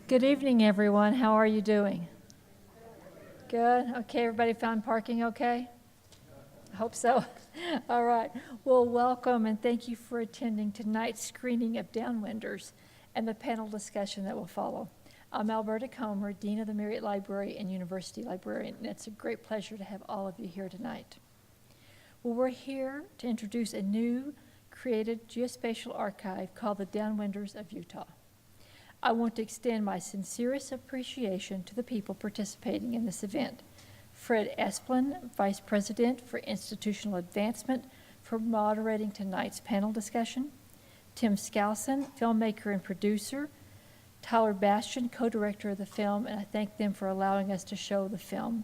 Good evening, everyone. How are you doing? Good. Okay, everybody found parking okay? I hope so. All right. Well, welcome and thank you for attending tonight's screening of Downwinders and the panel discussion that will follow. I'm Alberta Comer, Dean of the Marriott Library and University Librarian, and it's a great pleasure to have all of you here tonight. Well, we're here to introduce a new created geospatial archive called the Downwinders of Utah. I want to extend my sincerest appreciation to the people participating in this event. Fred Esplin, Vice President for Institutional Advancement, for moderating tonight's panel discussion. Tim Skousen, filmmaker and producer. Tyler Bastian, co-director of the film, and I thank them for allowing us to show the film.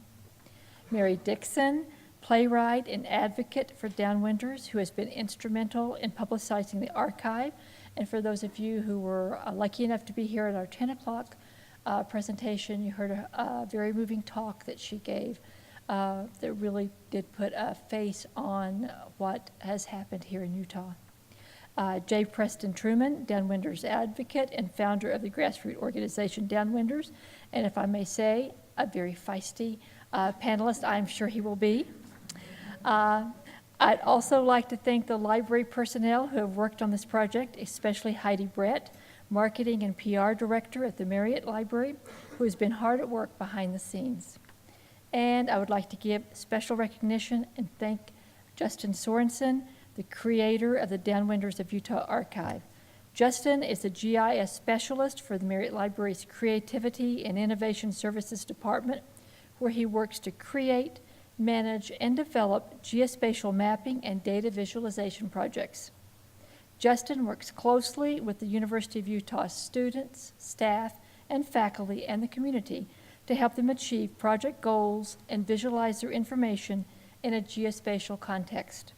Mary Dixon, playwright and advocate for Downwinders, who has been instrumental in publicizing the archive. And for those of you who were lucky enough to be here at our 10 o'clock presentation, you heard a very moving talk that she gave that really did put a face on what has happened here in Utah. J. Preston Truman, Downwinders advocate and founder of the grassroots organization Downwinders, and if I may say, a very feisty panelist, I'm sure he will be. I'd also like to thank the library personnel who have worked on this project, especially Heidi Brett, Marketing and PR Director at the Marriott Library, who has been hard at work behind the scenes. And I would like to give special recognition and thank Justin Sorensen, the creator of the Downwinders of Utah Archive. Justin is a GIS specialist for the Marriott Library's Creativity and Innovation Services Department, where he works to create, manage, and develop geospatial mapping and data visualization projects. Justin works closely with the University of Utah students, staff, and faculty and the community to help them achieve project goals and visualize their information in a geospatial context.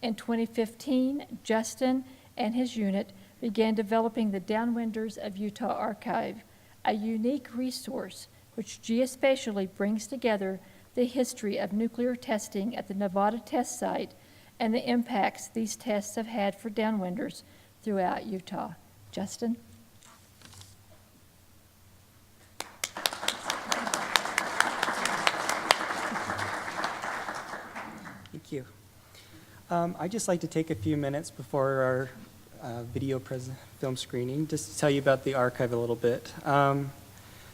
In 2015, Justin and his unit began developing the Downwinders of Utah Archive, a unique resource which geospatially brings together the history of nuclear testing at the Nevada test site and the impacts these tests have had for downwinders throughout Utah. Justin? Thank you. I'd just like to take a few minutes before our video film screening just to tell you about the archive a little bit.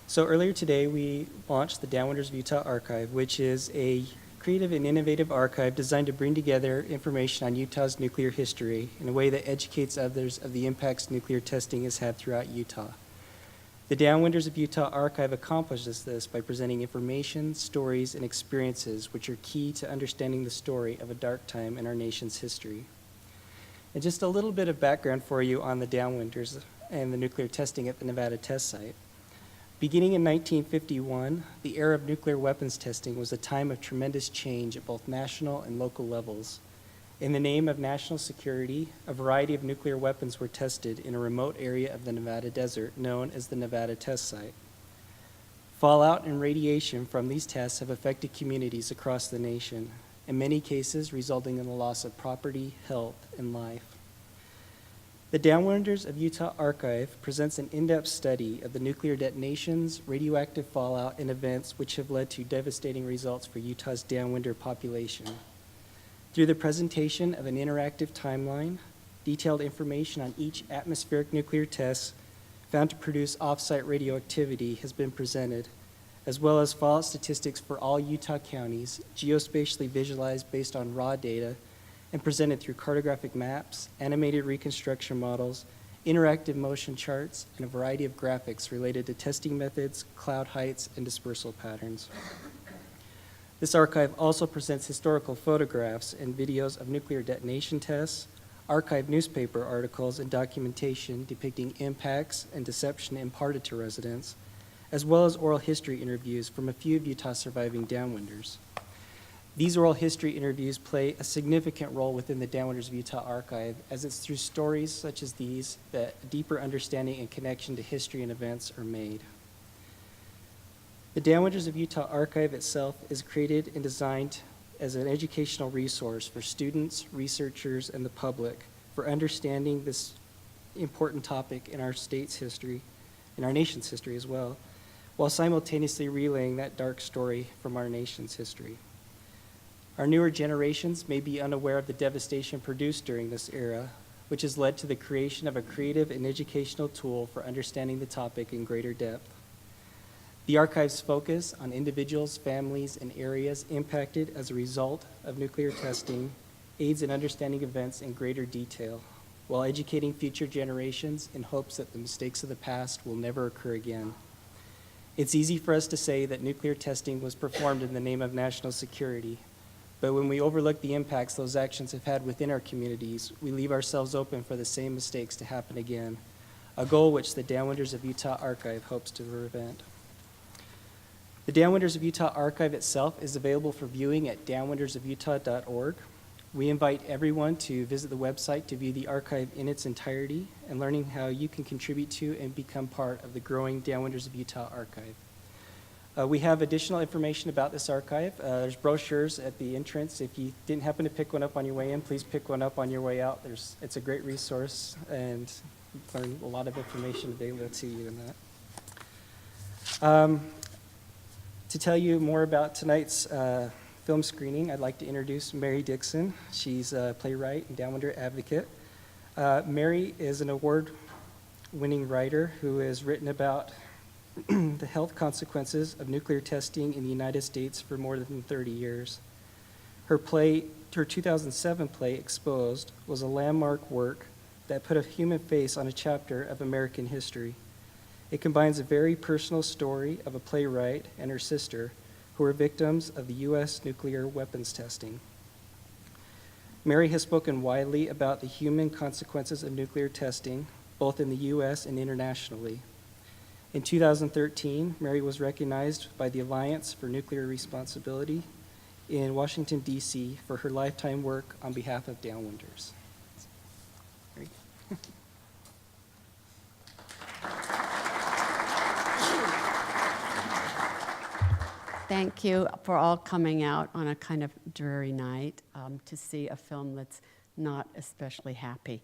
So earlier today, we launched the Downwinders of Utah Archive, which is a creative and innovative archive designed to bring together information on Utah's nuclear history in a way that educates others of the impacts nuclear testing has had throughout Utah. The Downwinders of Utah Archive accomplishes this by presenting information, stories, and experiences which are key to understanding the story of a dark time in our nation's history. And just a little bit of background for you on the Downwinders and the nuclear testing at the Nevada test site. Beginning in 1951, the era of nuclear weapons testing was a time of tremendous change at both national and local levels. In the name of national security, a variety of nuclear weapons were tested in a remote area of the Nevada desert known as the Nevada test site. Fallout and radiation from these tests have affected communities across the nation, in many cases resulting in the loss of property, health, and life. The Downwinders of Utah Archive presents an in-depth study of the nuclear detonations, radioactive fallout, and events which have led to devastating results for Utah's downwinder population. Through the presentation of an interactive timeline, detailed information on each atmospheric nuclear test found to produce off-site radioactivity has been presented, as well as fallout statistics for all Utah counties, geospatially visualized based on raw data, and presented through cartographic maps, animated reconstruction models, interactive motion charts, and a variety of graphics related to testing methods, cloud heights, and dispersal patterns. This archive also presents historical photographs and videos of nuclear detonation tests, archived newspaper articles and documentation depicting impacts and deception imparted to residents, as well as oral history interviews from a few of Utah's surviving downwinders. These oral history interviews play a significant role within the Downwinders of Utah Archive, as it's through stories such as these that a deeper understanding and connection to history and events are made. The Downwinders of Utah Archive itself is created and designed as an educational resource for students, researchers, and the public for understanding this important topic in our state's history, in our nation's history as well, while simultaneously relaying that dark story from our nation's history. Our newer generations may be unaware of the devastation produced during this era, which has led to the creation of a creative and educational tool for understanding the topic in greater depth. The archive's focus on individuals, families, and areas impacted as a result of nuclear testing aids in understanding events in greater detail, while educating future generations in hopes that the mistakes of the past will never occur again. It's easy for us to say that nuclear testing was performed in the name of national security, but when we overlook the impacts those actions have had within our communities, we leave ourselves open for the same mistakes to happen again, a goal which the Downwinders of Utah Archive hopes to prevent. The Downwinders of Utah Archive itself is available for viewing at downwindersofutah.org. We invite everyone to visit the website to view the archive in its entirety and learning how you can contribute to and become part of the growing Downwinders of Utah Archive. We have additional information about this archive. There's brochures at the entrance. If you didn't happen to pick one up on your way in, please pick one up on your way out. It's a great resource, and you learn a lot of information available to you in that. To tell you more about tonight's film screening, I'd like to introduce Mary Dixon. She's a playwright and Downwinder advocate. Mary is an award-winning writer who has written about the health consequences of nuclear testing in the United States for more than 30 years. Her 2007 play, Exposed, was a landmark work that put a human face on a chapter of American history. It combines a very personal story of a playwright and her sister who were victims of the U.S. nuclear weapons testing. Mary has spoken widely about the human consequences of nuclear testing, both in the U.S. and internationally. In 2013, Mary was recognized by the Alliance for Nuclear Responsibility in Washington, D.C. for her lifetime work on behalf of Downwinders. Mary. Thank you for all coming out on a kind of dreary night to see a film that's not especially happy.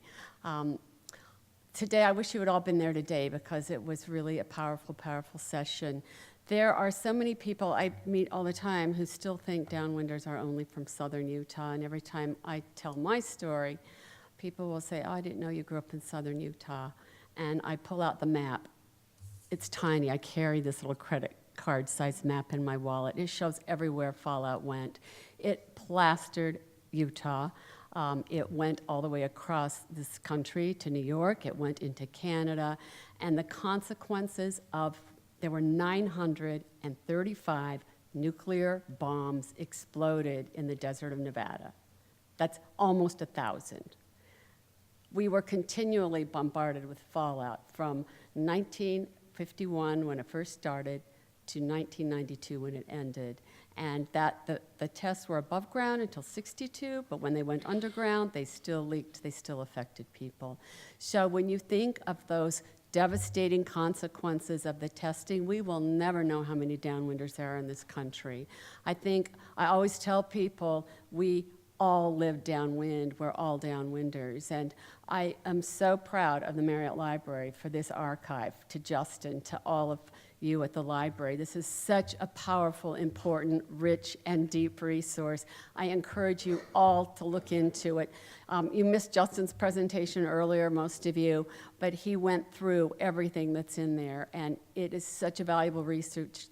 Today, I wish you had all been there today because it was really a powerful, powerful session. There are so many people I meet all the time who still think Downwinders are only from southern Utah, and every time I tell my story, people will say, "Oh, I didn't know you grew up in southern Utah." And I pull out the map. It's tiny. I carry this little credit card-sized map in my wallet. It shows everywhere fallout went. It plastered Utah. It went all the way across this country to New York. It went into Canada. And the consequences of, there were 935 nuclear bombs exploded in the desert of Nevada. That's almost 1,000. We were continually bombarded with fallout from 1951 when it first started to 1992 when it ended. And that the tests were above ground until 62, but when they went underground, they still leaked, they still affected people. So when you think of those devastating consequences of the testing, we will never know how many downwinders there are in this country. I always tell people we all live downwind, we're all downwinders. And I am so proud of the Marriott Library for this archive, to Justin, to all of you at the library. This is such a powerful, important, rich, and deep resource. I encourage you all to look into it. You missed Justin's presentation earlier, most of you, but he went through everything that's in there, and it is such a valuable research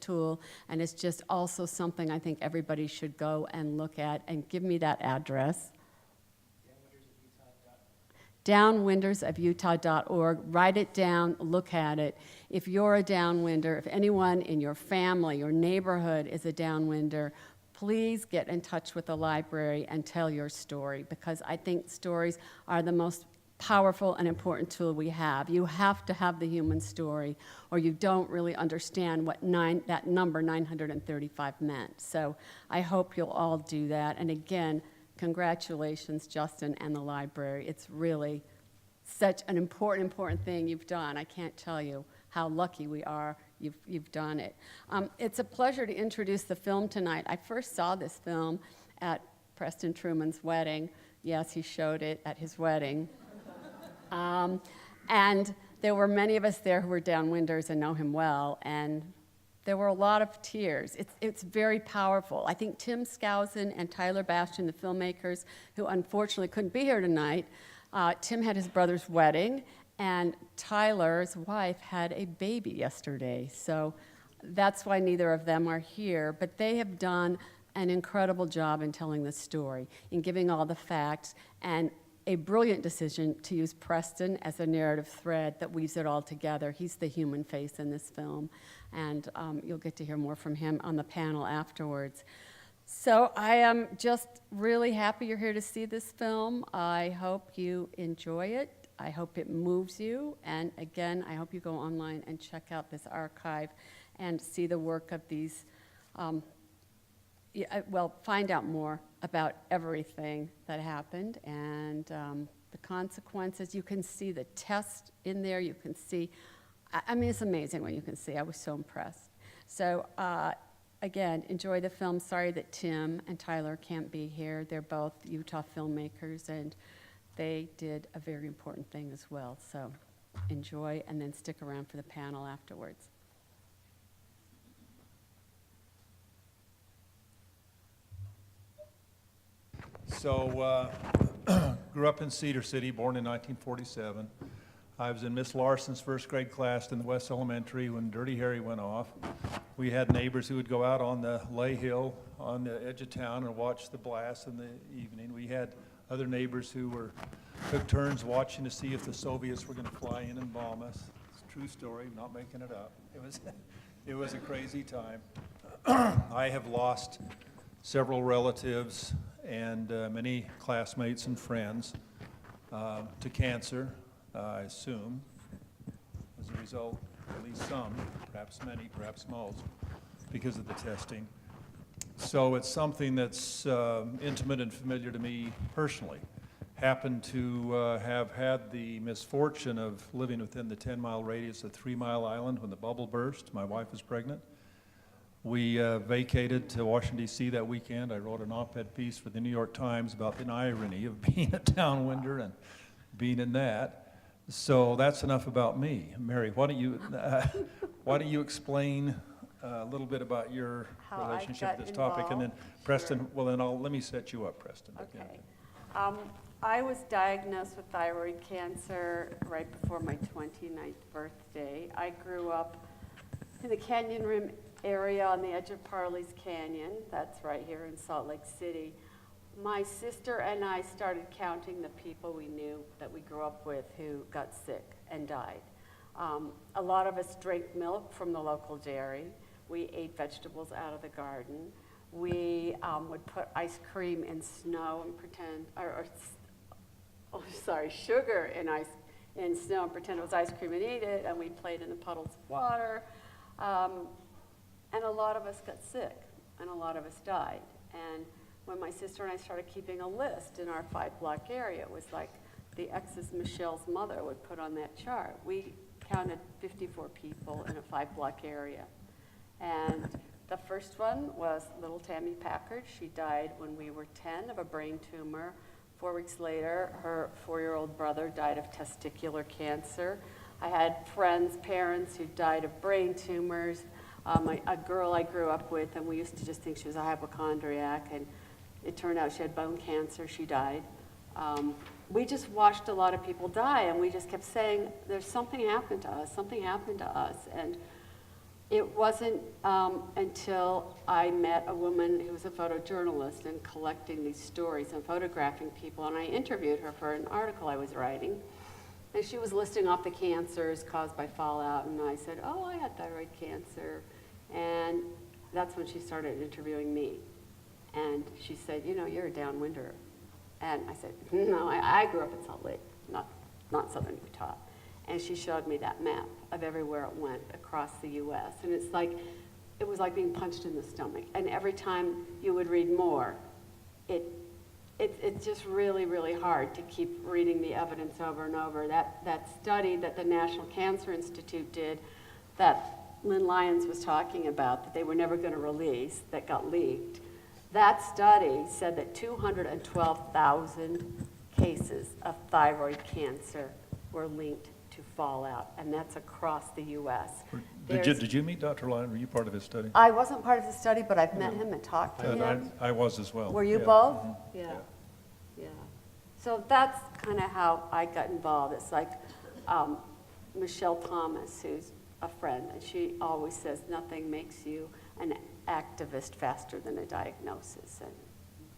tool, and it's just also something I think everybody should go and look at. And give me that address. Downwindersofutah.org. Write it down, look at it. If you're a downwinder, if anyone in your family, your neighborhood is a downwinder, please get in touch with the library and tell your story, because I think stories are the most powerful and important tool we have. You have to have the human story, or you don't really understand what that number 935 meant. So I hope you'll all do that. And again, congratulations, Justin and the library. It's really such an important thing you've done. I can't tell you how lucky we are you've done it. It's a pleasure to introduce the film tonight. I first saw this film at Preston Truman's wedding. Yes, he showed it at his wedding. And there were many of us there who were downwinders and know him well, and there were a lot of tears. It's very powerful. I think Tim Skousen and Tyler Bastian, the filmmakers, who unfortunately couldn't be here tonight, Tim had his brother's wedding, and Tyler's wife had a baby yesterday. So that's why neither of them are here, but they have done an incredible job in telling the story, in giving all the facts, and a brilliant decision to use Preston as a narrative thread that weaves it all together. He's the human face in this film, and you'll get to hear more from him on the panel afterwards. So I am just really happy you're here to see this film. I hope you enjoy it. I hope it moves you. And again, I hope you go online and check out this archive and see the work of these, find out more about everything that happened and the consequences. You can see the test in there. You can see, I mean, it's amazing what you can see. I was so impressed. So again, enjoy the film. Sorry that Tim and Tyler can't be here. They're both Utah filmmakers, and they did a very important thing as well. So enjoy, and then stick around for the panel afterwards. So, grew up in Cedar City, born in 1947. I was in Miss Larson's first grade class in the West Elementary when Dirty Harry went off. We had neighbors who would go out on the Lay Hill on the edge of town and watch the blast in the evening. We had other neighbors who took turns watching to see if the Soviets were going to fly in and bomb us. It's a true story, I'm not making it up. It was a crazy time. I have lost several relatives and many classmates and friends to cancer, I assume, as a result, at least some, perhaps many, perhaps most, because of the testing. So it's something that's intimate and familiar to me personally. Happened to have had the misfortune of living within the 10-mile radius of 3 Mile Island when the bubble burst. My wife was pregnant. We vacated to Washington, D.C. that weekend. I wrote an op-ed piece for the New York Times about the irony of being a downwinder and being in that. So that's enough about me. Mary, why don't you explain a little bit about your How I relationship got with this topic, and then involved? Preston, Sure. well then let me set you up, Preston. Okay. I was diagnosed with thyroid cancer right before my 29th birthday. I grew up in the Canyon Rim area on the edge of Parley's Canyon. That's right here in Salt Lake City. My sister and I started counting the people we knew that we grew up with who got sick and died. A lot of us drank milk from the local dairy. We ate vegetables out of the garden. We would put ice cream in snow and pretend, sugar in snow and pretend it was ice cream and eat it, and we played in the puddles of water. And a lot of us got sick, and a lot of us died. And when my sister and I started keeping a list in our 5-block area, it was like the exes Michelle's mother would put on that chart. We counted 54 people in a 5-block area. And the first one was little Tammy Packard. She died when we were 10 of a brain tumor. 4 weeks later, her 4-year-old brother died of testicular cancer. I had friends, parents who died of brain tumors. A girl I grew up with, and we used to just think she was a hypochondriac, and it turned out she had bone cancer. She died. We just watched a lot of people die, and we just kept saying, there's something happened to us, something happened to us. And it wasn't until I met a woman who was a photojournalist and collecting these stories and photographing people, and I interviewed her for an article I was writing. And she was listing off the cancers caused by fallout, and I said, oh, I had thyroid cancer. And that's when she started interviewing me. And she said, you know, you're a downwinder. And I said, no, I grew up in Salt Lake, not southern Utah. And she showed me that map of everywhere it went across the U.S. And it was like being punched in the stomach. And every time you would read more, it's just really, really hard to keep reading the evidence over and over. That study that the National Cancer Institute did, that Lynn Lyons was talking about, that they were never going to release, that got leaked, that study said that 212,000 cases of thyroid cancer were linked to fallout, and that's across the U.S. There's- Did you meet Dr. Lyon? Were you part of his study? I wasn't part of the study, but I've met him and talked to And him. I was as well. Were you yeah. both? Mhm. Yeah, yeah. So that's kind of how I got involved. It's like Michelle Thomas, who's a friend, and she always says nothing makes you an activist faster than a diagnosis, and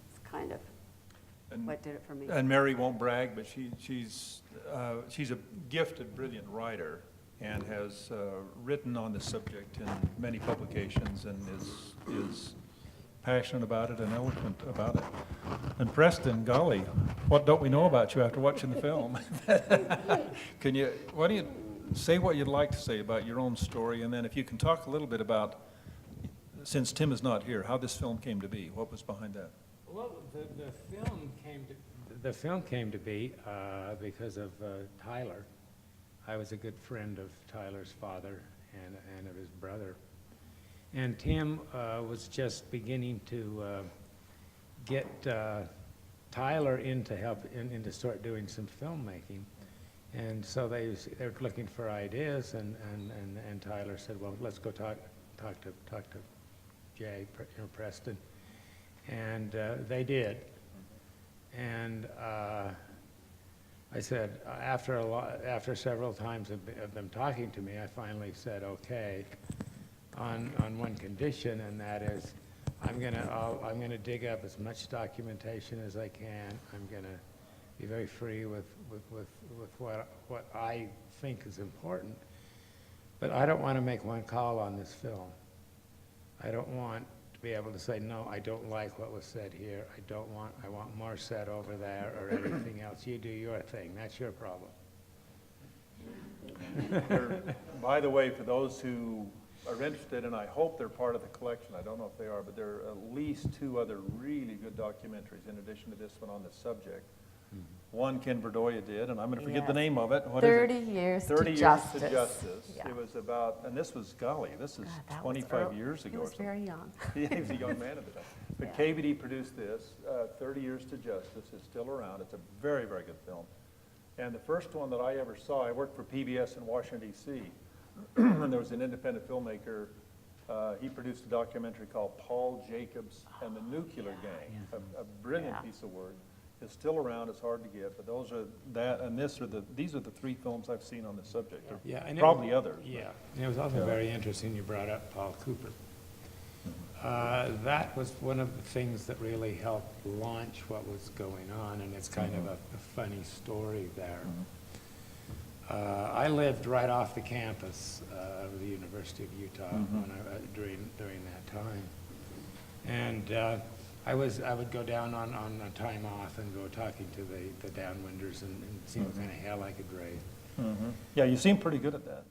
it's kind of And- what did it for me. And Mary won't brag, but she's a gifted, brilliant writer and has written on the subject in many publications and is passionate about it and eloquent about it. And Preston, golly, what don't we know about you after watching the film? Why don't you say what you'd like to say about your own story, and then if you can talk a little bit about, since Tim is not here, how this film came to be, what was behind that? Well, the film came to be because of Tyler. I was a good friend of Tyler's father and of his brother. And Tim was just beginning to get Tyler into start doing some filmmaking. And so they were looking for ideas, and Tyler said, well, let's go talk to Jay, Preston. And they did. And I said, after several times of them talking to me, I finally said, okay, on one condition, and that is, I'm gonna dig up as much documentation as I can. I'm gonna be very free with what I think is important. But I don't want to make one call on this film. I don't want to be able to say, no, I don't like what was said here. I want more said over there or everything else. You do your thing. That's your problem. By the way, for those who are interested, and I hope they're part of the collection, I don't know if they are, but there are at least 2 other really good documentaries in addition to this one on the subject. One Ken Verdoya did, and I'm going to forget the Yes. name of it. What 30 is it? years 30 to Years Justice. to Justice. Yeah. It was about, and this was, golly, this is God, that was 25 early. years ago. He or was something. very young. He was a young man at the time. But Yeah. KVD produced this, 30 Years to Justice. It's still around. It's a very, very good film. And the first one that I ever saw, I worked for PBS in Washington, D.C., and there was an independent filmmaker. He produced a documentary called Paul Jacobs and the Nuclear Gang, a brilliant Yeah. piece of work. It's still around. It's hard to get, but those are that, and these are the 3 films I've seen on the subject. There Yeah, are and probably others. but- Yeah, and it was also very interesting you brought up Paul Cooper. That was one of the things that really helped launch what was going on, and it's kind of a funny story there. I lived right off the campus of the University of Utah during that time, and I would go down on a time off and go talking to the Downwinders and see what kind of hell I could raise. Yeah, you seem pretty good at that.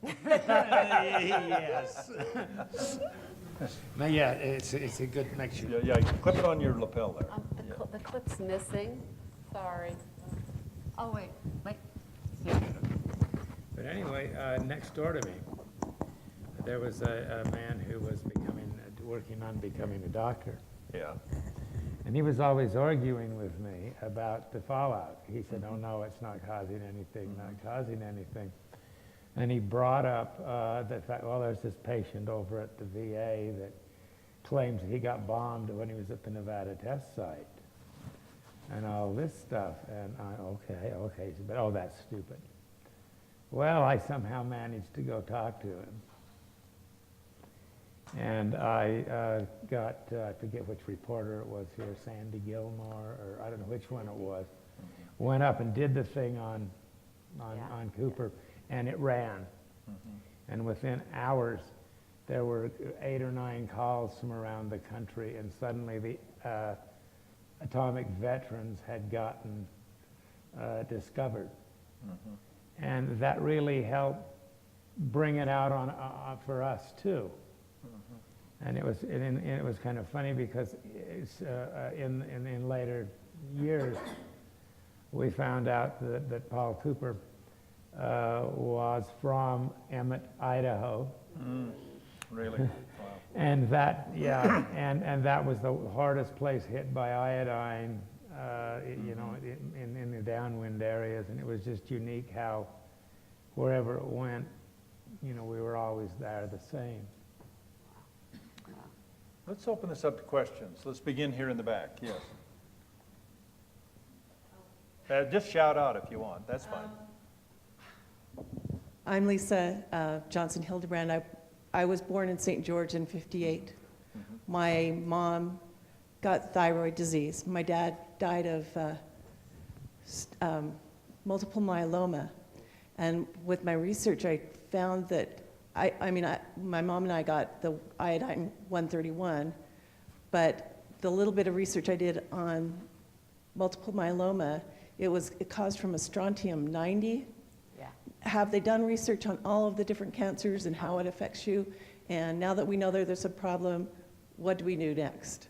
Yes. But yeah, it's a good mixture. Yeah, you can clip it on your lapel there. The clip's missing. Sorry. Oh, wait. But anyway, next door to me, there was a man who was working on becoming a doctor. Yeah. And he was always arguing with me about the fallout. He said, oh, no, it's not causing anything, not causing anything. And he brought up the fact, well, there's this patient over at the VA that claims he got bombed when he was at the Nevada test site. And all this stuff. And okay. He said, but, oh, that's stupid. Well, I somehow managed to go talk to him. And I got, I forget which reporter it was here, Sandy Gilmore, or I don't know which one it was, went up and did the thing on Cooper, and it ran. And within hours, there were 8 or 9 calls from around the country, and suddenly the atomic veterans had gotten discovered. And that really helped bring it out on for us, too. And it was kind of funny because it's, in later years, we found out that Paul Cooper was from Emmett, Idaho. Really? Wow. And that, yeah, and that was the hardest place hit by iodine, you know, in the downwind areas. And it was just unique how wherever it went, you know, we were always there the same. Let's open this up to questions. Let's begin here in the back, yes. Just shout out if you want, that's fine. I'm Lisa Johnson Hildebrand. I was born in St. George in '58. My mom got thyroid disease. My dad died of multiple myeloma. And with my research, I found that, my mom and I got the iodine 131, but the little bit of research I did on multiple myeloma, it caused from a strontium 90. Yeah. Have they done research on all of the different cancers and how it affects you? And now that we know there's a problem, what do we do next?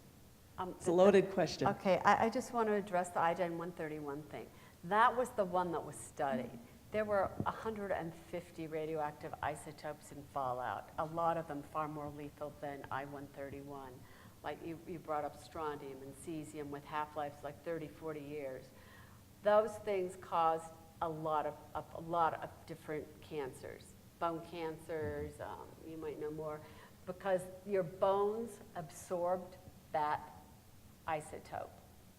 It's a loaded question. Okay, I just want to address the iodine 131 thing. That was the one that was studied. There were 150 radioactive isotopes in fallout, a lot of them far more lethal than I-131. Like you brought up strontium and cesium with half-lives like 30, 40 years. Those things caused a lot of different cancers, bone cancers, you might know more, because your bones absorbed that isotope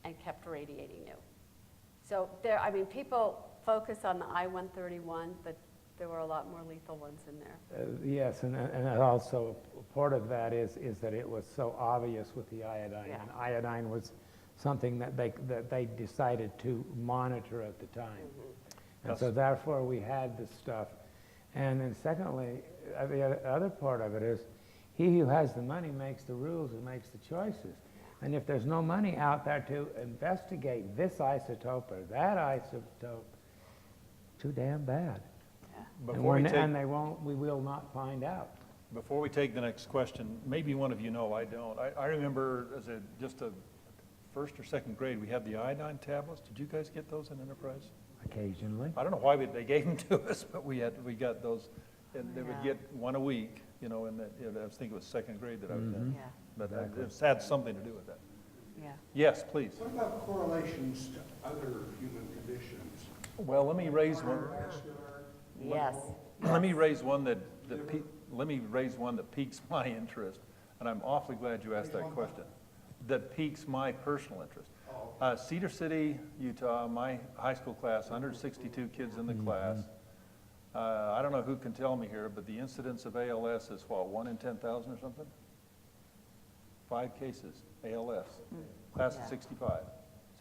and kept radiating you. So people focus on the I-131, but there were a lot more lethal ones in there. Yes, and also part of that is that it was so obvious with the iodine. Yeah. And iodine was something that they decided to monitor at the time. Mm-hmm. And so therefore we had this stuff. And then secondly, the other part of it is, he who has the money makes the rules and makes the choices. And if there's no money out there to investigate this isotope or that isotope, too damn bad. We will not find out. Before we take the next question, maybe one of you know, I don't. I remember as just a first or second grade, we had the iodine tablets. Did you guys get those in Enterprise? Occasionally. I don't know why they gave them to us, but we got those, and they would get one a week, you know, and I think it was second grade that I was in. Yeah, But it's had something to do with that. yeah. Yes, please. What about correlations to other human conditions? Well, let me raise one. Cardiovascular? Yes. Let me raise one that piques my interest, and I'm awfully glad you asked that question. That piques my personal interest. Cedar City, Utah, my high school class, 162 kids in the class. I don't know who can tell me here, but the incidence of ALS is what, 1 in 10,000 or something? 5 cases, ALS. Class of 65,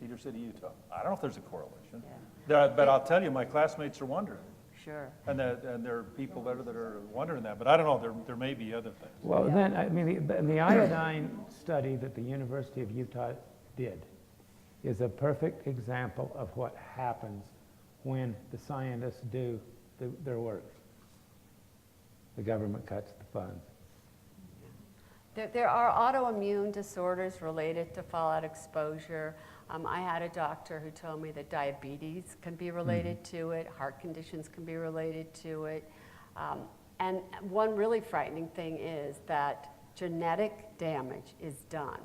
Cedar City, Utah. I don't know if there's a correlation. But I'll tell you, my classmates are wondering. Sure. And there are people that are wondering that, but I don't know, there may be other things. Well, then, the iodine study that the University of Utah did is a perfect example of what happens when the scientists do their work. The government cuts the funds. There are autoimmune disorders related to fallout exposure. I had a doctor who told me that diabetes can be related to it, heart conditions can be related to it. And one really frightening thing is that genetic damage is done.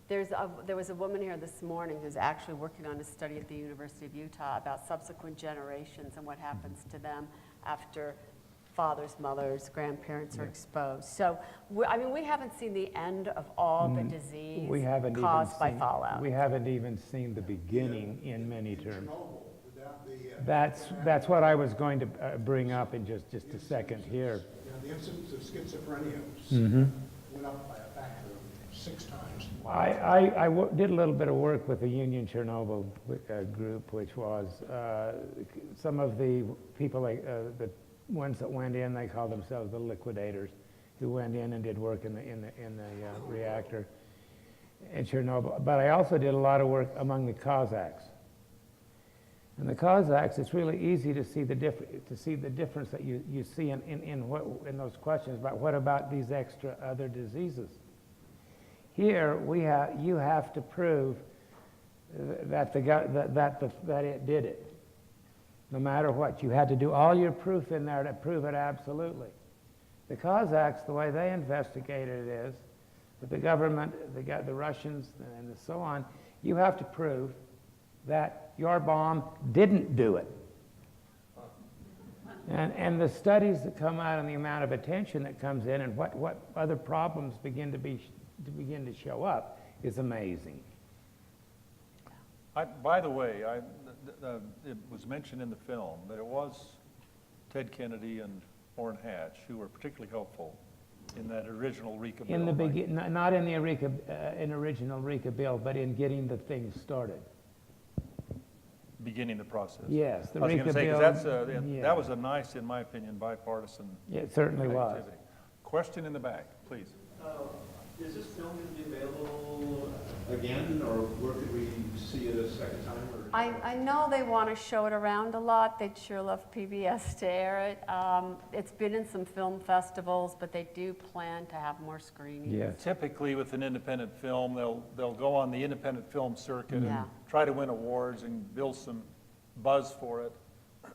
There was a woman here this morning who's actually working on a study at the University of Utah about subsequent generations and what happens to them after fathers, mothers, grandparents are exposed. So, we haven't seen the end of all the disease caused by fallout. We haven't even seen the beginning in many terms. Chernobyl, without the, That's what I was going to bring up in just a second here. the incidence of schizophrenia went up by a factor of 6 times. I did a little bit of work with the Union Chernobyl group, which was some of the people, the ones that went in, they called themselves the liquidators, who went in and did work in the reactor in Chernobyl. But I also did a lot of work among the Cossacks. And the Cossacks, it's really easy to see the difference that you see in those questions about what about these extra other diseases. Here you have to prove that it did it. No matter what, you had to do all your proof in there to prove it absolutely. The Cossacks, the way they investigated it is that the government, the Russians, and so on, you have to prove that your bomb didn't do it. And the studies that come out and the amount of attention that comes in and what other problems begin to show up is amazing. By the way, it was mentioned in the film that it was Ted Kennedy and Orrin Hatch who were particularly helpful in that original RECA bill. In the not in the original RECA bill, but in getting the thing started. Beginning the process. Yes, the I was going to RECA say, bill. because yeah. that was a nice, in my opinion, bipartisan Yeah, it certainly was. activity. Question in the back, please. Is this film going to be available again, or where could we see it a second time? Or I know they want to show it around a lot. They'd sure love PBS to air it. It's been in some film festivals, but they do plan to have more screenings. Yes. Typically, with an independent film, they'll go on the independent film circuit Yeah. and try to win awards and build some buzz for it,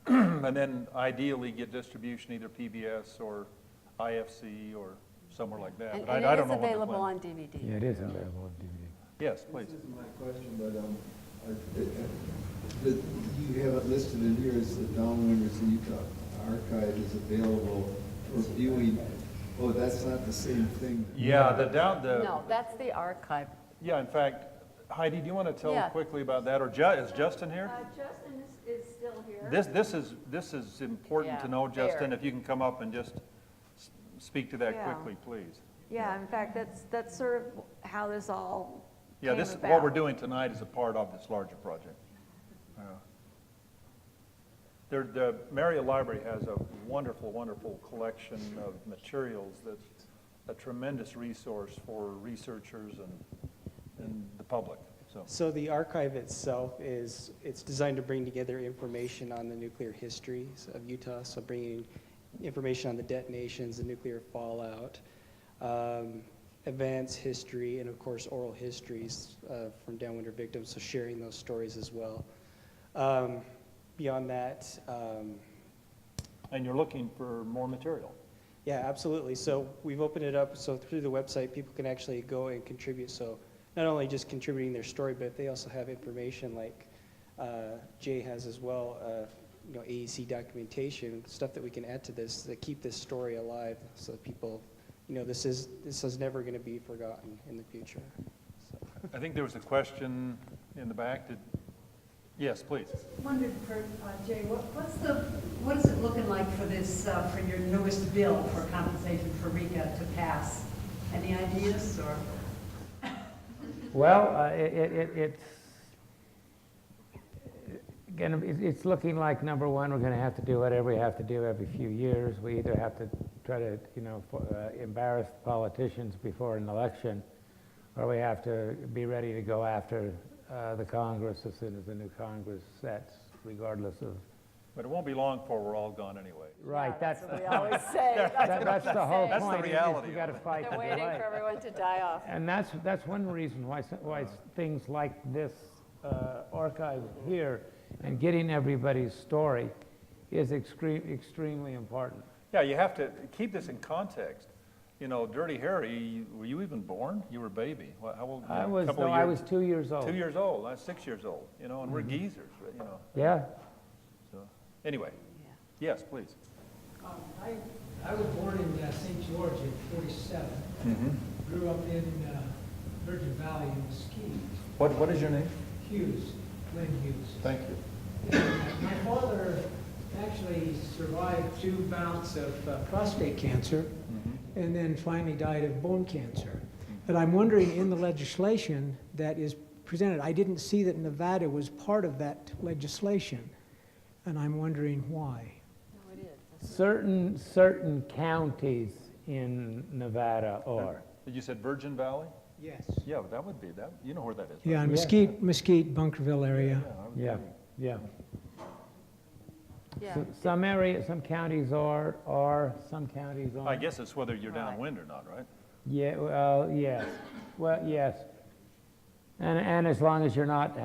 and then ideally get distribution, either PBS or IFC or somewhere like that. And, But and I it don't is know what they're available planning. on DVD. Yeah, it is available on DVD. Yes, please. This isn't my question, but you have it listed in here as the Downwinders of Utah Archive is available for viewing. Oh, that's not the same thing. Yeah, No, that's the archive. yeah, in fact, Heidi, do you want to tell Yeah. quickly about that, or is Justin here? Justin is still here. This is important to Yeah, know, there. Justin, if you can come up and just speak to that Yeah. quickly, please. Yeah, in fact, that's sort of how this all Yeah, came this, about. what we're doing tonight is a part of this larger project. The Marietta Library has a wonderful, wonderful collection of materials that's a tremendous resource for researchers and the public, so. So the archive itself it's designed to bring together information on the nuclear histories of Utah, so bringing information on the detonations, the nuclear fallout, events, history, and of course oral histories from downwinder victims, so sharing those stories as well. Beyond that, And you're looking for more material. yeah, absolutely. So we've opened it up, so through the website, people can actually go and contribute. So not only just contributing their story, but if they also have information like Jay has as well, AEC documentation, stuff that we can add to this that keep this story alive, so that people, this is never going to be forgotten in the future. So. I think there was a question in the back. Yes, please. Wondered for Jay, what is it looking like for this, for your newest bill for compensation for RECA to pass? Any ideas or? Well, it's looking like, number one, we're going to have to do whatever we have to do every few years. We either have to try to, embarrass the politicians before an election, or we have to be ready to go after the Congress as soon as the new Congress sets, regardless of. But it won't be long before we're all gone anyway. Right, Yeah, that's what we always say. that's the whole That's the point. reality You got to of it. fight the They're waiting delay. for everyone to die off. And that's one reason why things like this archive here and getting everybody's story is extremely important. Yeah, you have to keep this in context. Dirty Harry, were you even born? You were a baby. How old? I A was couple of I years? was 2 years old. 2 years old. I was 6 years old. And we're geezers. Yeah. So anyway, yes, please. I was born in St. George in 47. Grew up in Virgin Valley in Mesquite. What is your name? Hughes, Glenn Hughes. Thank you. And my father actually survived 2 bouts of prostate cancer and then finally died of bone cancer. But I'm wondering, in the legislation that is presented, I didn't see that Nevada was part of that legislation, and I'm wondering why. No, it is. Certain counties in Nevada are. You said Virgin Valley? Yes. Yeah, that would be that. You know where that is. Yeah, right? Mesquite, Bunkerville area. I would Yeah, think. yeah. Yeah. Some counties are, some counties aren't. I guess it's whether you're Right. downwind or not, right? Yeah, well, yes. Well, yes. And as long as you're not,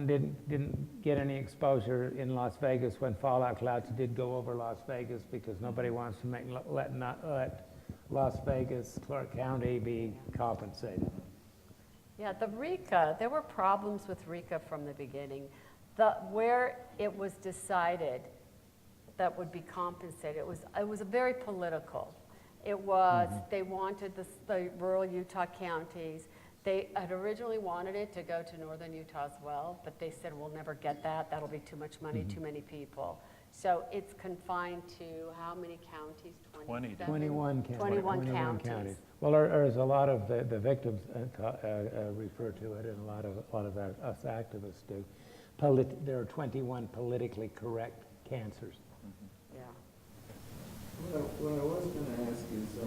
didn't get any exposure in Las Vegas when fallout clouds did go over Las Vegas, because nobody wants to let Las Vegas, Clark County be compensated. Yeah, the RECA, there were problems with RECA from the beginning. Where it was decided that would be compensated. It was very political. It was, they wanted the rural Utah counties. They had originally wanted it to go to northern Utah as well, but they said, we'll never get that. That'll be too much money, too many people. So it's confined to how many counties? 21 counties. 21 counties. Well, there's a lot of the victims refer to it, and a lot of us activists do. There are 21 politically correct cancers. Yeah. What I was going to ask is,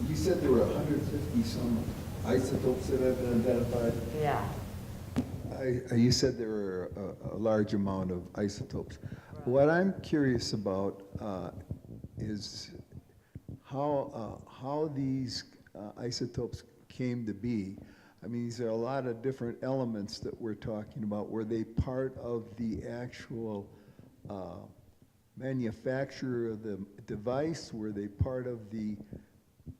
you said there were 150 some isotopes that have been identified. Yeah. You said there were a large amount of isotopes. Right. What I'm curious about is how these isotopes came to be. I mean, these are a lot of different elements that we're talking about. Were they part of the actual manufacture of the device? Were they part of the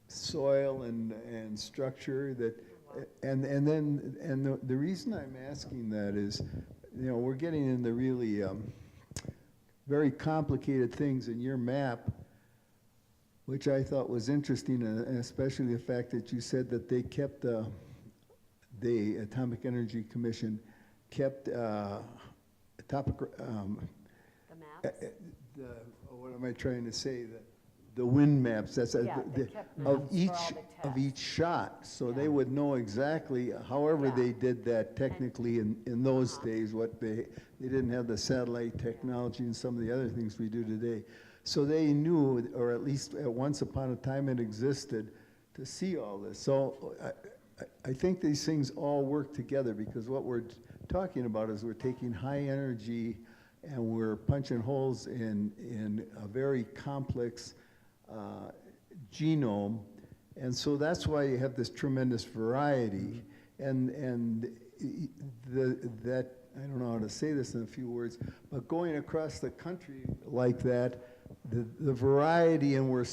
soil and structure that, the reason I'm asking that is, you know, we're getting into really very complicated things in your map, which I thought was interesting, and especially the fact that you said that they kept the Atomic Energy Commission kept The maps? what am I trying to say? The wind maps. That's Yeah, they kept maps of for all each the of each shot, so Yeah. they would know exactly. However, Yeah. they did that technically in those days. What they didn't have the satellite technology and some of the other things we do today. So they knew, or at least at once upon a time it existed, to see all this. So I think these things all work together, because what we're talking about is we're taking high energy and we're punching holes in a very complex genome, and so that's why you have this tremendous variety, and that, I don't know how to say this in a few words, but going across the country like that, the variety, and where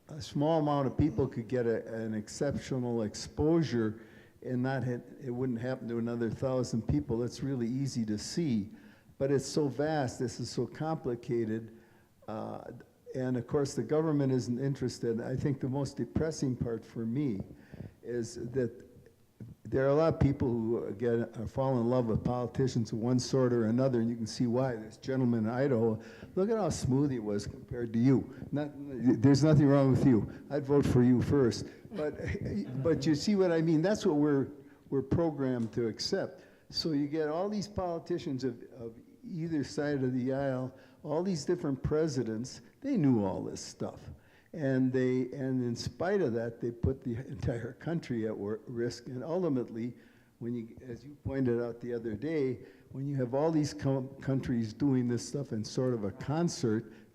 a small amount of people could get an exceptional exposure and it wouldn't happen to another 1,000 people. That's really easy to see, but it's so vast, this is so complicated, and of course the government isn't interested. I think the most depressing part for me is that there are a lot of people who fall in love with politicians of one sort or another, and you can see why. This gentleman in Idaho, look at how smooth he was compared to you. There's nothing wrong with you. I'd vote for you first. But you see what I mean? That's what we're programmed to accept. So you get all these politicians of either side of the aisle, all these different presidents, they knew all this stuff. And in spite of that, they put the entire country at risk. And ultimately, as you pointed out the other day, when you have all these countries doing this stuff in sort of a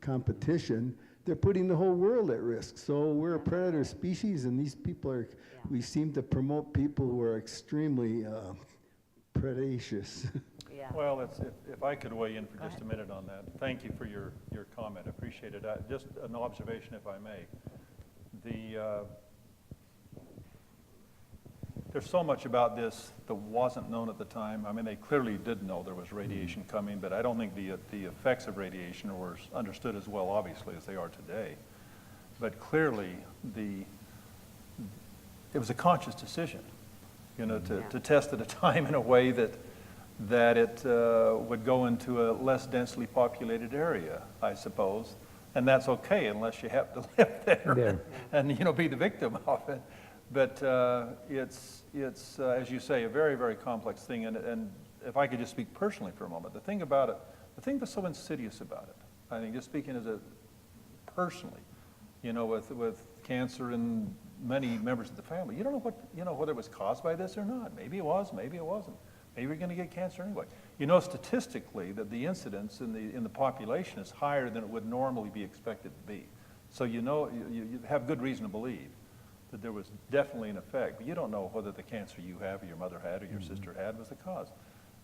competition, they're putting the whole world at risk. So we're a predator species, and these people we seem to promote people who are extremely predacious. Yeah. Well, if I could weigh in for just a minute on that. Thank you for your comment. I appreciate it. Just an observation, if I may. There's so much about this that wasn't known at the time. I mean, they clearly did know there was radiation coming, but I don't think the effects of radiation were understood as well, obviously, as they are today. But clearly, it was a conscious decision, you know, to test at a time in a way that it would go into a less densely populated area, I suppose. And that's okay unless you happen to live there and you know, be the victim of it. But it's as you say, a very, very complex thing. And if I could just speak personally for a moment, the thing about it, the thing that's so insidious about it, I think, just speaking as personally, you know, with cancer and many members of the family, you don't know whether it was caused by this or not. Maybe it was, maybe it wasn't. Maybe you're going to get cancer anyway. You know statistically that the incidence in the population is higher than it would normally be expected to be. So you know, you have good reason to believe that there was definitely an effect, but you don't know whether the cancer you have or your mother had or your sister had was the cause.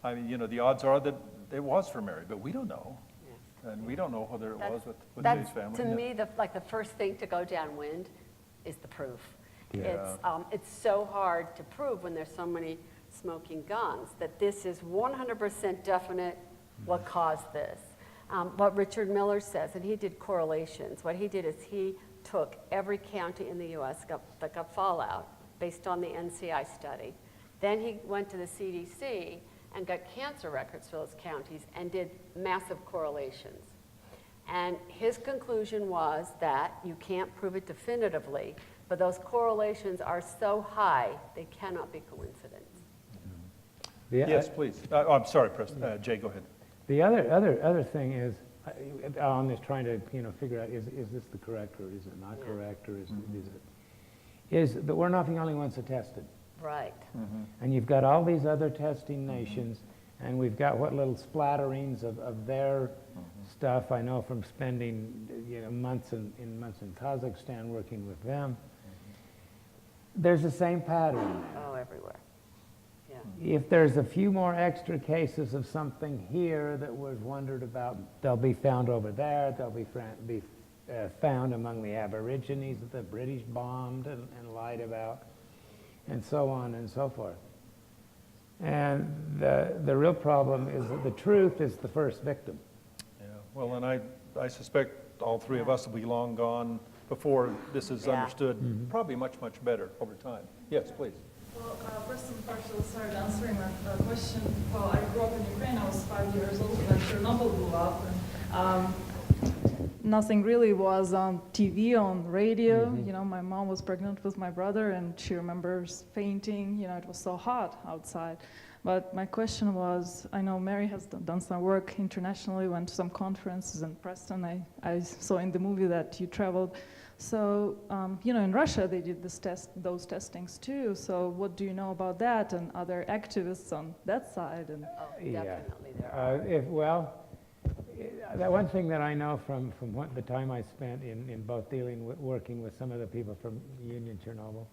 I mean, you know, the odds are that it was for Mary, but we don't know. Yeah. And we don't know whether it was with Jay's family. To me, the first thing to go downwind is the proof. Yeah. It's so hard to prove when there's so many smoking guns that this is 100% definite what caused this. What Richard Miller says, and he did correlations, what he did is he took every county in the U.S. that got fallout based on the NCI study. Then he went to the CDC and got cancer records for those counties and did massive correlations. And his conclusion was that you can't prove it definitively, but those correlations are so high, they cannot be coincidence. Yes, please. I'm sorry, Jay, go ahead. The other thing is, on this trying to figure out is this the correct or is it not correct or is that we're not the only ones that tested. Right. And you've got all these other testing nations, and we've got what little splatterings of their stuff. I know from spending months in Kazakhstan working with them. There's the same pattern. Oh, everywhere. If there's a few more extra cases of something here that was wondered about, they'll be found over there. They'll be found among the Aborigines that the British bombed and lied about, and so on and so forth. And the real problem is that the truth is the first victim. Yeah. Well, and I suspect all three of us will be long gone before this is understood probably much, much better over time. Yes, please. Well, first and foremost, sorry, answering my question. Well, I grew up in Ukraine. I was 5 years old when Chernobyl blew up. And, nothing really was on TV, on radio. You know, my mom was pregnant with my brother, and she remembers fainting. You know, it was so hot outside. But my question was, I know Mary has done some work internationally, went to some conferences in Preston. I saw in the movie that you traveled. So, you know, in Russia they did those testings too. So what do you know about that and other activists on that side? And Definitely there are. The one thing that I know from the time I spent in both working with some of the people from Union Chernobyl,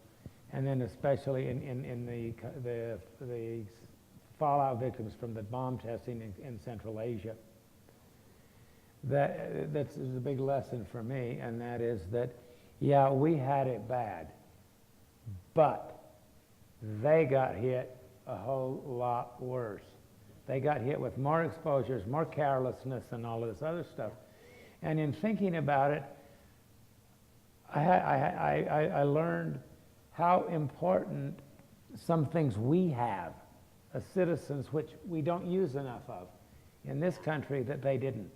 and then especially in the fallout victims from the bomb testing in Central Asia, that's a big lesson for me, and that is that, yeah, we had it bad, but they got hit a whole lot worse. They got hit with more exposures, more carelessness, and all of this other stuff. And in thinking about it, I learned how important some things we have as citizens, which we don't use enough of in this country, that they didn't.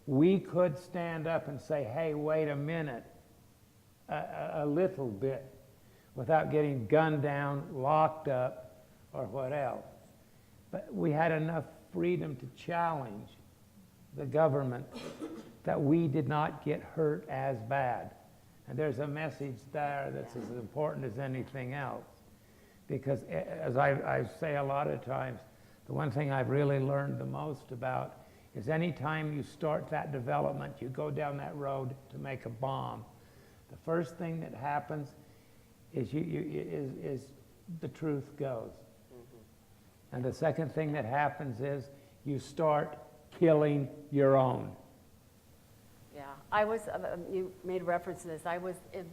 We could stand up and say, hey, wait a minute, a little bit, without getting gunned down, locked up, or what else. But we had enough freedom to challenge the government that we did not get hurt as bad. And there's a message there that's as important as anything else. Because as I say a lot of times, the one thing I've really learned the most about is any time you start that development, you go down that road to make a bomb, the first thing that happens is the truth goes. And the second thing that happens is you start killing your own. Yeah, I was, you made reference to this, I was in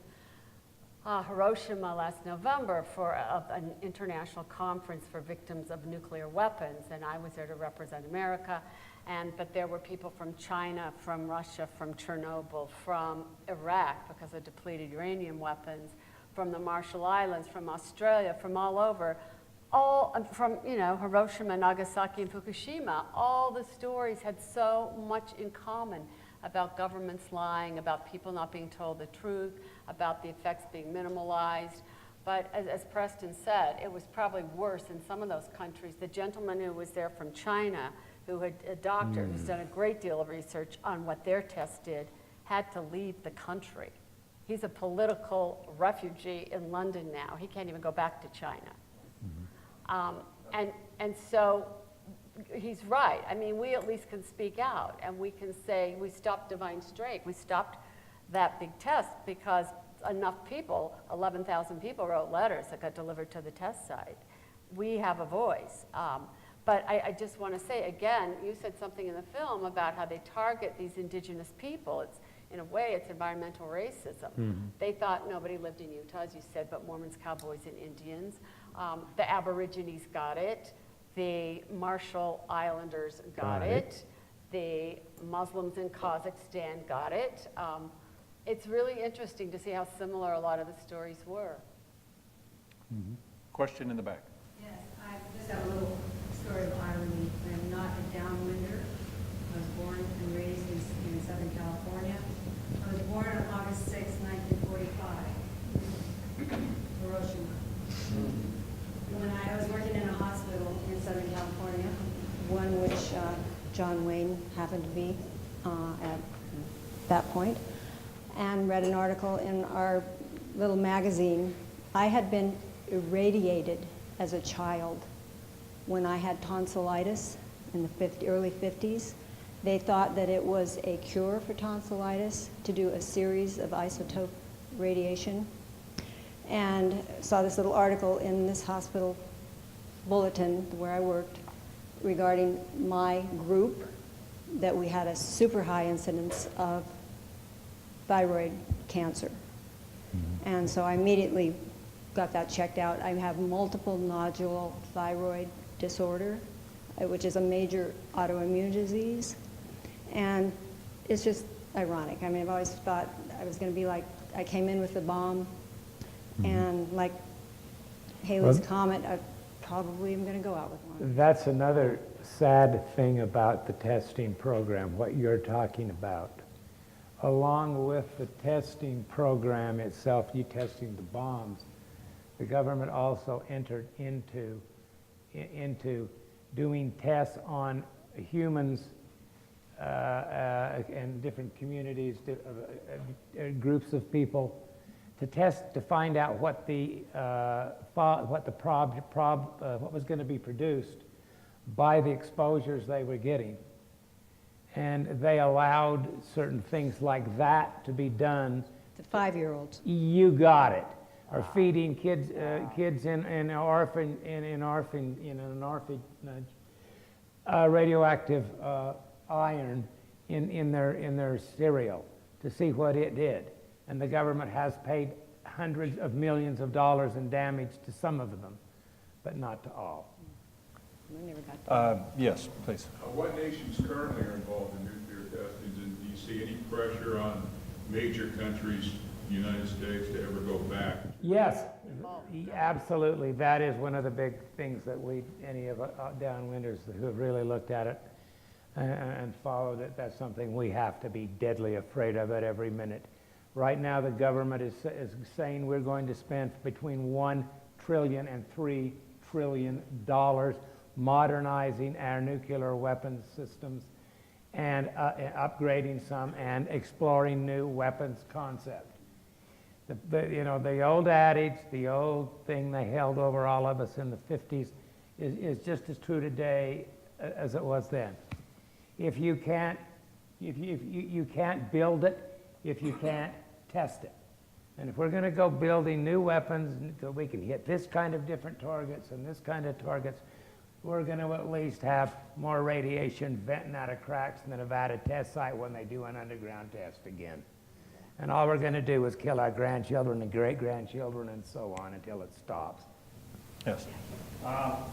Hiroshima last November for an international conference for victims of nuclear weapons, and I was there to represent America. But there were people from China, from Russia, from Chernobyl, from Iraq because of depleted uranium weapons, from the Marshall Islands, from Australia, from all over, all from, you know, Hiroshima, Nagasaki, and Fukushima. All the stories had so much in common about governments lying, about people not being told the truth, about the effects being minimalized. But as Preston said, it was probably worse in some of those countries. The gentleman who was there from China, who had a doctor who's done a great deal of research on what their test did, had to leave the country. He's a political refugee in London now. He can't even go back to China. And so he's right. I mean, we at least can speak out, and we can say we stopped Divine Strike. We stopped that big test because enough people, 11,000 people, wrote letters that got delivered to the test site. We have a voice. But I just want to say, again, you said something in the film about how they target these indigenous people. It's, in a way, it's environmental racism. They thought nobody lived in Utah, as you said, but Mormons, cowboys, and Indians. The Aborigines got it. The Marshall Islanders got it. The Muslims in Kazakhstan got it. It's really interesting to see how similar a lot of the stories were. Question in the back. Yes, I just have a little story of irony. I'm not a downwinder. I was born and raised in Southern California. I was born on August 6, 1945, Hiroshima. When I was working in a hospital in Southern California, one which John Wayne happened to be at that point, and read an article in our little magazine. I had been irradiated as a child when I had tonsillitis in the early 50s. They thought that it was a cure for tonsillitis to do a series of isotope radiation, and saw this little article in this hospital bulletin where I worked regarding my group, that we had a super high incidence of thyroid cancer. And so I immediately got that checked out. I have multiple nodule thyroid disorder, which is a major autoimmune disease. And it's just ironic. I mean, I've always thought I was going to be like, I came in with the bomb, and like Halley's Comet, I probably am going to go out with one. That's another sad thing about the testing program, what you're talking about. Along with the testing program itself, you testing the bombs, the government also entered into doing tests on humans and different communities, groups of people, to find out what was going to be produced by the exposures they were getting. And they allowed certain things like that to be done. To 5-year-olds. You got it. Or feeding kids in an orphanage, radioactive iron in their cereal to see what it did. And the government has paid hundreds of millions of dollars in damage to some of them, but not to all. Yes, please. What nations currently are involved in nuclear testing, and do you see any pressure on major countries, the United States, to ever go back? Yes, absolutely. That is one of the big things that any of downwinders who have really looked at it and followed it, that's something we have to be deadly afraid of at every minute. Right now, the government is saying we're going to spend between $1 trillion and $3 trillion modernizing our nuclear weapons systems and upgrading some and exploring new weapons concept. The old adage, the old thing they held over all of us in the 50s is just as true today as it was then. If you can't build it, if you can't test it. And if we're going to go building new weapons so we can hit this kind of different targets and this kind of targets, we're going to at least have more radiation venting out of cracks in the Nevada test site when they do an underground test again. And all we're going to do is kill our grandchildren and great-grandchildren and so on until it stops. Yes.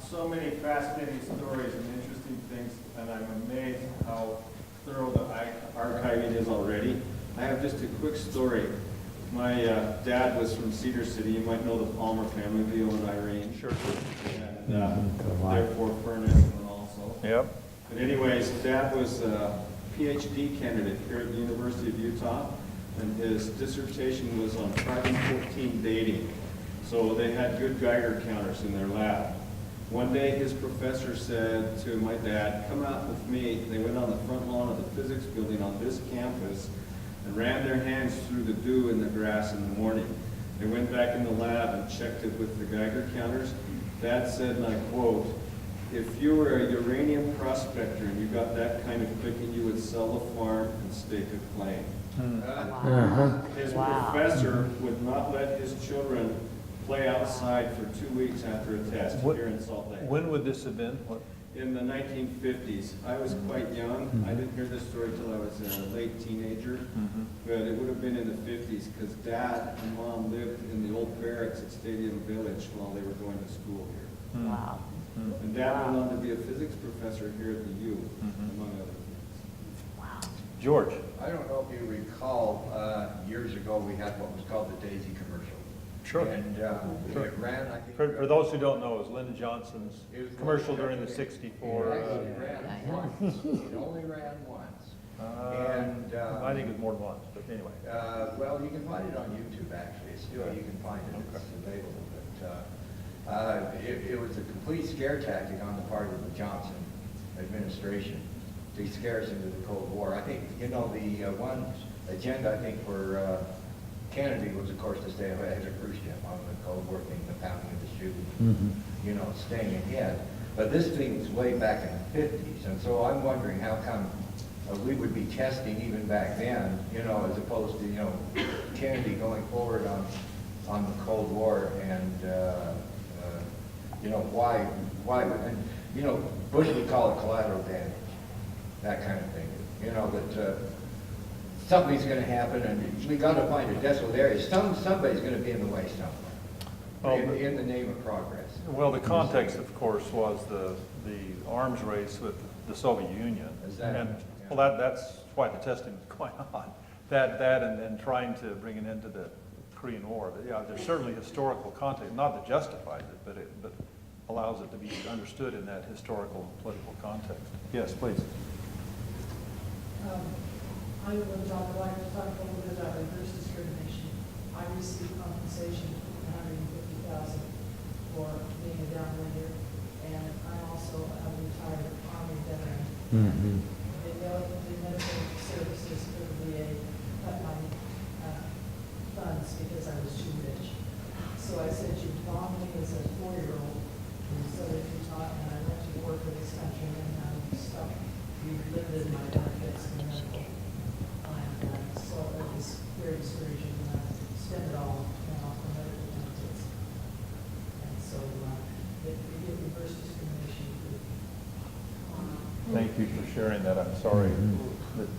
So many fascinating stories and interesting things, and I'm amazed how thorough the archiving is already. I have just a quick story. My dad was from Cedar City. You might know the Palmer family, Leo and Irene. Sure. And therefore Furnace and also. Yep. But anyways, Dad was a PhD candidate here at the University of Utah, and his dissertation was on carbon-14 dating. So they had good Geiger counters in their lab. One day his professor said to my dad, "Come out with me." They went on the front lawn of the physics building on this campus and ran their hands through the dew in the grass in the morning. They went back in the lab and checked it with the Geiger counters. Dad said, and I quote, "If you were a uranium prospector and you got that kind of picking, you would sell the farm and stake a claim." His professor would not let his children play outside for 2 weeks after a test here in Salt Lake. When would this have been? What? In the 1950s. I was quite young. I didn't hear this story till I was a late teenager, but it would have been in the 50s because Dad and Mom lived in the old barracks at Stadium Village while they were going to school here. Wow. And Dad went on to be a physics professor here at the U, among other things. George? I don't know if you recall, years ago, we had what was called the Daisy commercial. Sure. And Sure. it ran, I think. For those who don't know, it was Lyndon Johnson's It was commercial Lyndon during the Johnson. '64. It actually ran once. It only ran once. And I think it was more than once, but anyway. well, you can find it on YouTube, actually. It's still, you can find it. It's available. But it was a complete scare tactic on the part of the Johnson administration to scare us into the Cold War. I think, you know, the one agenda, I think, for Kennedy was, of course, to stay ahead of Khrushchev on the Cold War thing, the pounding of the shoe, you know, staying ahead. But this thing was way back in the 50s, and so I'm wondering how come we would be testing even back then, you know, as opposed to, you know, Kennedy going forward on the Cold War, and you know, why would, and, you know, Bush would call it collateral damage, that kind of thing. You know, that something's going to happen, and we got to find a desolate area. Somebody's going to be in the way somewhere, in the name of progress. Well, the context, of course, was the arms race with the Soviet Union. And, well, that's why the testing was going on. That and then trying to bring an end to the Korean War. But yeah, there's certainly historical context, not that justifies it, but allows it to be understood in that historical and political context. Yes, please. I would like to talk a little bit about reverse discrimination. I received compensation of $150,000 for being a downwinder, and I'm also a retired Army veteran. The medical services for the VA cut my funds because I was too rich. So I said, you bombed me as a 4-year-old in Southern Utah, and I went to war for this country, and I'm stuck. You limited my benefits and medical. So it was very discouraging, and I spent it all off the medical benefits. And so it did reverse discrimination. Thank you for sharing that. I'm sorry that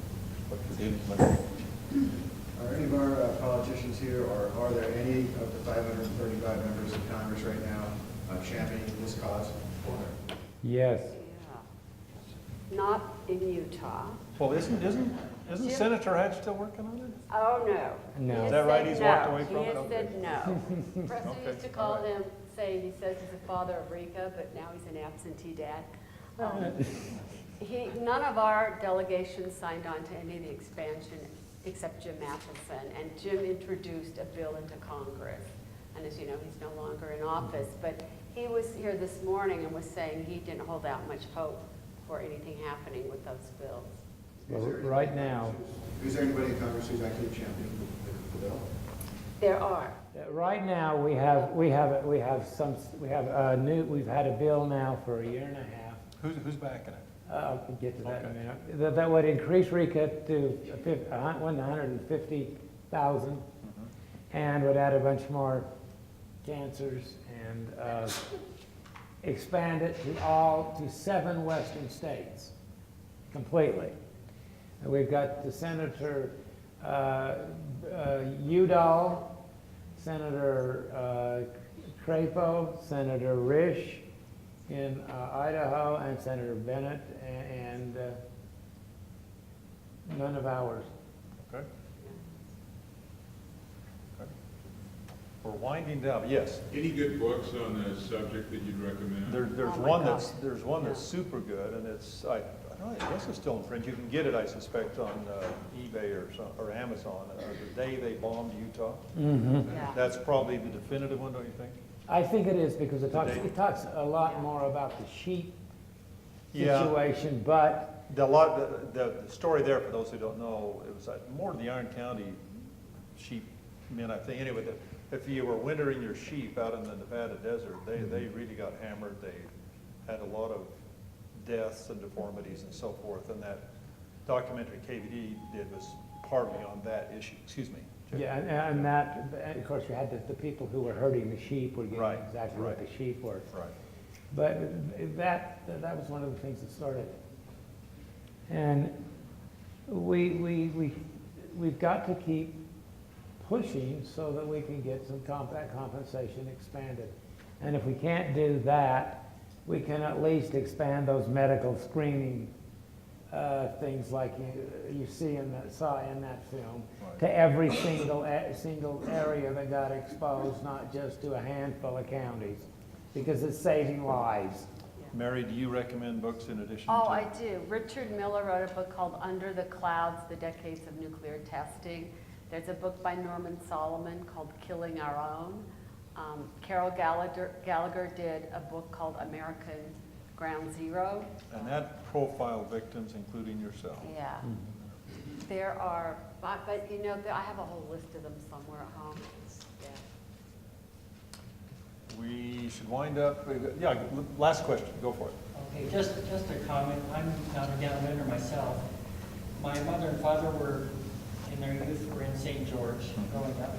what you're dealing with. Are any of our politicians here, or are there any of the 535 members of Congress right now championing this cause? Yes. Not in Utah. Well, isn't Senator Hatch still working on it? Oh, no. No. Is that right? He's walked away from He it? has Okay. said no. Preston Okay. used to call him, say he says he's the father of Rika, but now he's an absentee dad. None of our delegations signed on to any of the expansion except Jim Matheson, and Jim introduced a bill into Congress. And as you know, he's no longer in office, but he was here this morning and was saying he didn't hold out much hope for anything happening with those bills. Well, right now. Is there anybody in Congress who's actually championing the bill? There are. Right now, we've had a bill now for a year and a half. Who's backing it? I'll get to that in a minute. That would increase RECA to 150,000 and would add a bunch more cancers and expand it to 7 western states completely. And we've got the Senator Udall, Senator Crapo, Senator Risch in Idaho, and Senator Bennett, and none of ours. Okay. Okay. We're winding down. Yes. Any good books on the subject that you'd recommend? There's one that's super good, and it's I guess it's still in print. You can get it, I suspect, on eBay or Amazon. The Day They Bombed Utah. Yeah. That's probably the definitive one, don't you think? I think it is, because it talks a lot more about the sheep situation, but the story there, for those who don't know, it was more the Iron County sheep men, I think. Anyway, if you were wintering your sheep out in the Nevada desert, they really got hammered. They had a lot of deaths and deformities and so forth, and that documentary KVD did was partly on that issue. Excuse me. yeah, and that, of course, you had the people who were herding the sheep were getting exactly what the sheep were. Right. But that was one of the things that started. And we've got to keep pushing so that we can get some compensation expanded. And if we can't do that, we can at least expand those medical screening things like you see saw in that film, to every single area that got exposed, not just to a handful of counties, because it's saving lives. Mary, do you recommend books in addition to? Oh, I do. Richard Miller wrote a book called Under the Clouds, The Decades of Nuclear Testing. There's a book by Norman Solomon called Killing Our Own. Carol Gallagher did a book called American Ground Zero. And that profile victims, including yourself. Yeah. There are, but you know, I have a whole list of them somewhere at home. Yeah. We should wind up. Yeah, last question. Go for it. Okay, just a comment. I'm not a Downwinder myself. My mother and father were, in their youth, were in St. George growing up.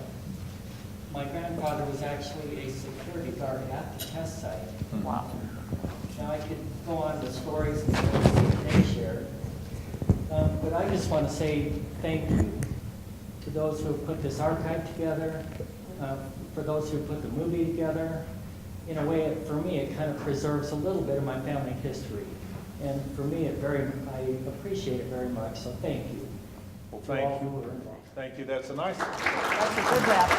My grandfather was actually a security guard at the test site. Wow. Now, I could go on with stories and stories that they shared, but I just want to say thank you to those who have put this archive together, for those who put the movie together. In a way, for me, it kind of preserves a little bit of my family history. And for me, I appreciate it very much, so thank you. Well, to all who were involved. Thank you. That's a nice. That's a good wrap.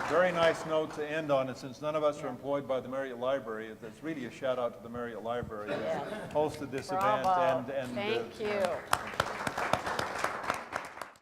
Very nice note to end on, and since none of us are employed by the Marriott Library, it's really a shout out to the Marriott Library that hosted this event. Bravo. Thank you.